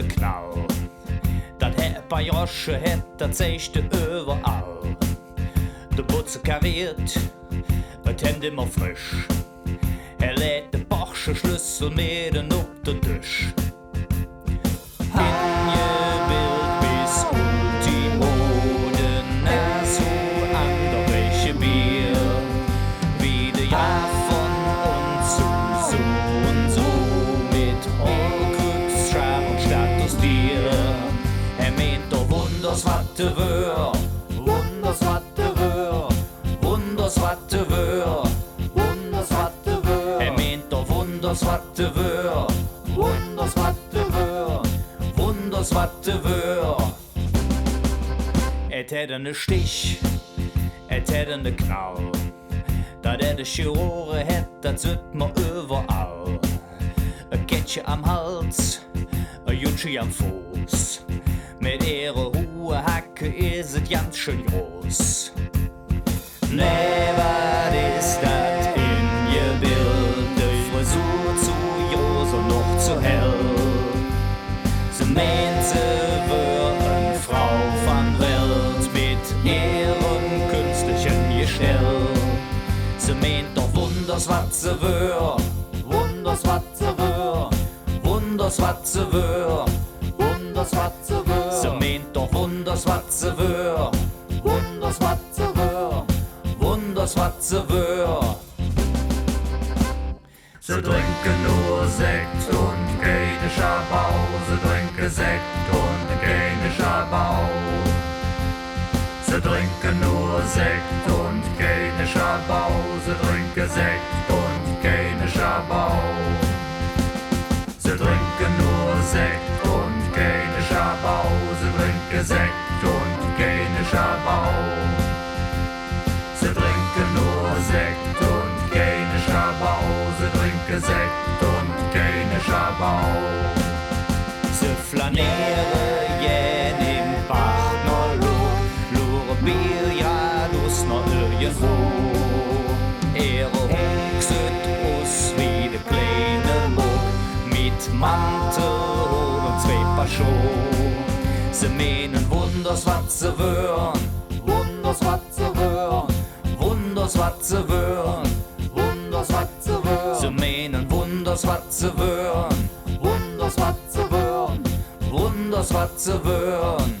ne Knall. Dat het bei Josche het, dat zeigst du überall. De Butze kariert, het Hemd immer frisch. Lädt de Porsche Schlüssel mit auf den Tisch. Ingebildet bis Ultimoden, so andere Bier. Wie de Jahr von uns so und so mit Allkrücksschar und Status dir. Meint doch Wunders, Watte, wör. Wunders, Watte, wör. Wunders, Watte, wör. Wunders, Watte, wör. Meint doch Wunders, Watte, wör. Wunders, Watte, wör. Wunders, Watte, wör. Et hätte ne Stich, et hätte ne Knall. Dat er de Chirurge het, dat zit man überall. Ein Kettchen am Hals, ein Jutschi am Fuß. Mit ihrer hohe Hacke is het ganz schön groß. Nee, wat is dat in je Bild? De Frisur zu groß und noch zu hell. Sie meint, sie wär eine Frau von Welt mit ihrem künstlichen Gestell. Sie meint doch Wunders, wat sie wär. Wunders, wat sie wär. Wunders, wat sie wär. Wunders, wat sie wär. Sie meint doch Wunders, wat sie wär. Wunders, wat sie wär. Wunders, wat sie wär. Sie trinken nur Sekt und keine Schabau. Sie trinken Sekt und keine Schabau. Sie trinken nur Sekt und keine Schabau. Sie trinken Sekt und keine Schabau. Sie trinken nur Sekt und keine Schabau. Sie trinken Sekt und keine Schabau. Sie trinken nur Sekt und keine Schabau. Sie trinken Sekt und keine Schabau. Sie flanieren jen im Bach noch lure Bier, ja, dus noch irgendwo. Ihre Hund sieht aus wie de kleine Muck mit Mantel und zwei Paar Schuhe. Sie meinen Wunders, wat sie wörn. Wunders, wat sie wörn. Wunders, wat sie wörn. Wunders, wat sie wörn. Sie meinen Wunders, wat sie wörn. Wunders, wat sie wörn. Wunders, wat sie wörn.